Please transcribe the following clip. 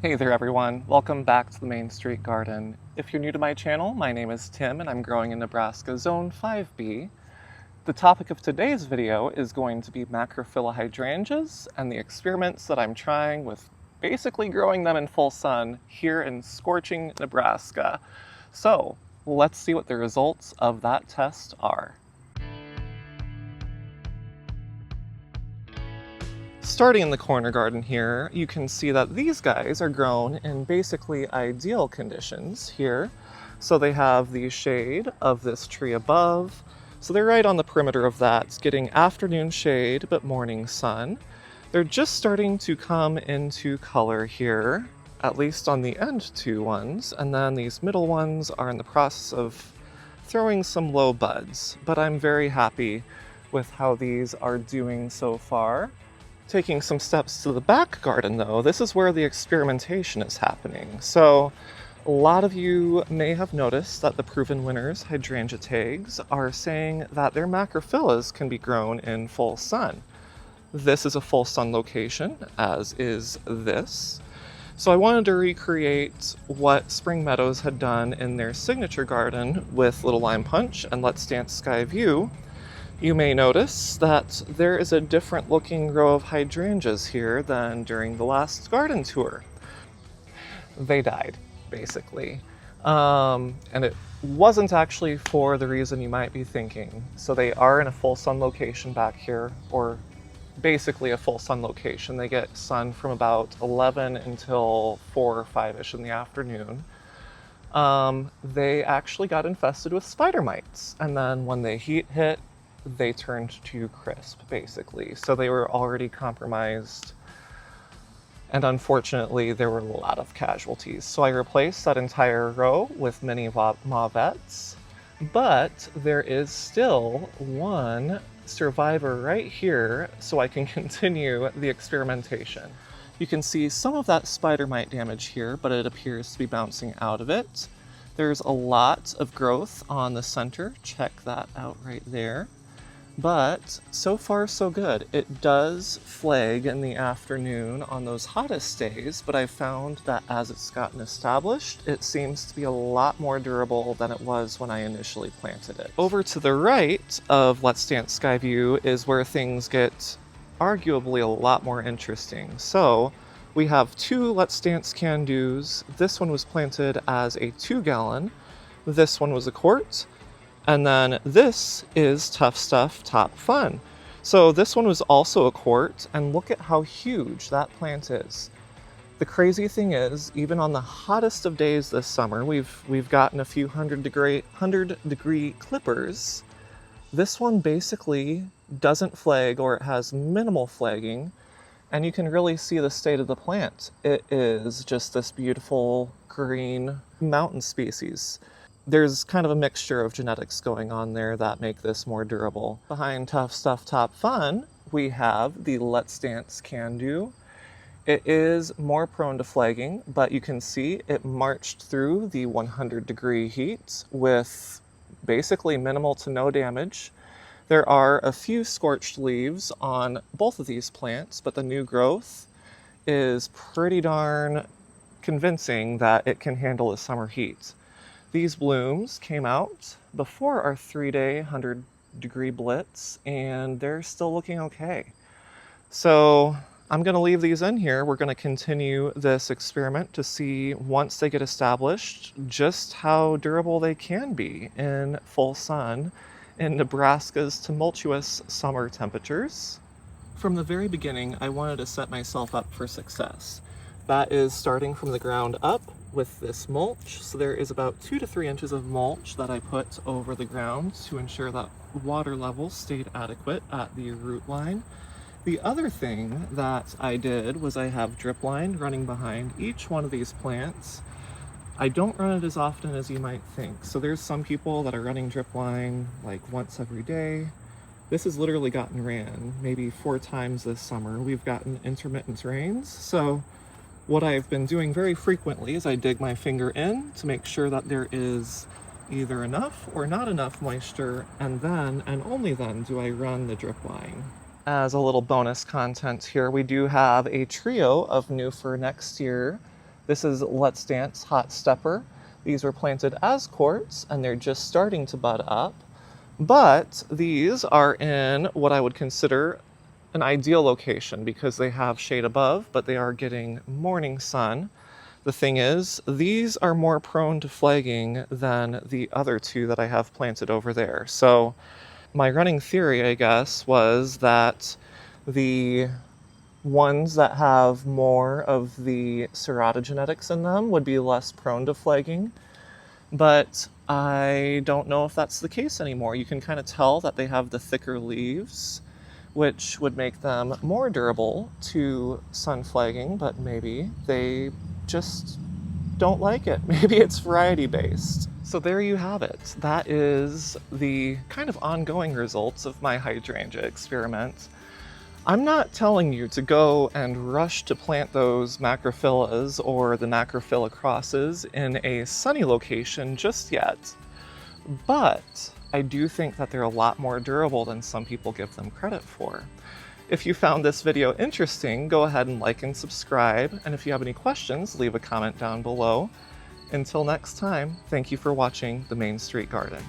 Hey there everyone, welcome back to the Main Street Garden. If you're new to my channel, my name is Tim and I'm growing in Nebraska Zone 5B. The topic of today's video is going to be Macrophylla hydrangeas and the experiments that I'm trying with basically growing them in full sun here in scorching Nebraska. So let's see what the results of that test are. Starting in the corner garden here, you can see that these guys are grown in basically ideal conditions here. So they have the shade of this tree above. So they're right on the perimeter of that, getting afternoon shade but morning sun. They're just starting to come into color here, at least on the end two ones. And then these middle ones are in the process of throwing some low buds. But I'm very happy with how these are doing so far. Taking some steps to the back garden though, this is where the experimentation is happening. So a lot of you may have noticed that the proven winners, hydrangea tags, are saying that their macrophyllas can be grown in full sun. This is a full sun location, as is this. So I wanted to recreate what Spring Meadows had done in their signature garden with Little Lime Punch and Let's Dance Sky View. You may notice that there is a different looking row of hydrangeas here than during the last garden tour. They died, basically. And it wasn't actually for the reason you might be thinking. So they are in a full sun location back here, or basically a full sun location. They get sun from about 11 until 4 or 5-ish in the afternoon. They actually got infested with spider mites. And then when the heat hit, they turned to crisp, basically. So they were already compromised. And unfortunately, there were a lot of casualties. So I replaced that entire row with mini mauvettes. But there is still one survivor right here, so I can continue the experimentation. You can see some of that spider mite damage here, but it appears to be bouncing out of it. There's a lot of growth on the center. Check that out right there. But so far so good. It does flag in the afternoon on those hottest days, but I found that as it's gotten established, it seems to be a lot more durable than it was when I initially planted it. Over to the right of Let's Dance Sky View is where things get arguably a lot more interesting. So we have two Let's Dance can-dos. This one was planted as a 2-gallon. This one was a quart. And then this is Tuff Stuff Top Fun. So this one was also a quart, and look at how huge that plant is. The crazy thing is, even on the hottest of days this summer, we've gotten a few 100-degree clippers. This one basically doesn't flag, or it has minimal flagging, and you can really see the state of the plant. It is just this beautiful green mountain species. There's kind of a mixture of genetics going on there that make this more durable. Behind Tuff Stuff Top Fun, we have the Let's Dance Can-Do. It is more prone to flagging, but you can see it marched through the 100-degree heat with basically minimal to no damage. There are a few scorched leaves on both of these plants, but the new growth is pretty darn convincing that it can handle the summer heat. These blooms came out before our 3-day 100-degree blitz, and they're still looking okay. So I'm going to leave these in here. We're going to continue this experiment to see, once they get established, just how durable they can be in full sun in Nebraska's tumultuous summer temperatures. From the very beginning, I wanted to set myself up for success. That is starting from the ground up with this mulch. So there is about 2 to 3 inches of mulch that I put over the ground to ensure that water levels stayed adequate at the root line. The other thing that I did was I have drip line running behind each one of these plants. I don't run it as often as you might think. So there's some people that are running drip line like once every day. This has literally gotten ran maybe 4 times this summer. We've gotten intermittent rains. So what I've been doing very frequently is I dig my finger in to make sure that there is either enough or not enough moisture, and then, and only then, do I run the drip line. As a little bonus content here, we do have a trio of new for next year This is Let's Dance Hot Stepper. These were planted as quartz and they're just starting to bud up. But these are in what I would consider an ideal location because they have shade above, but they are getting morning sun. The thing is, these are more prone to flagging than the other two that I have planted over there. So my running theory, I guess, was that the ones that have more of the Serrata genetics in them would be less prone to flagging. But I don't know if that's the case anymore. You can kind of tell that they have the thicker leaves, which would make them more durable to sun flagging, but maybe they just don't like it. Maybe it's variety based. So there you have it. That is the kind of ongoing results of my hydrangea experiment. I'm not telling you to go and rush to plant those macrophyllas or the macrophylla crosses in a sunny location just yet, but I do think that they're a lot more durable than some people give them credit for. If you found this video interesting, go ahead and like and subscribe, and if you have any questions, leave a comment down below. Until next time, thank you for watching The Main Street Garden.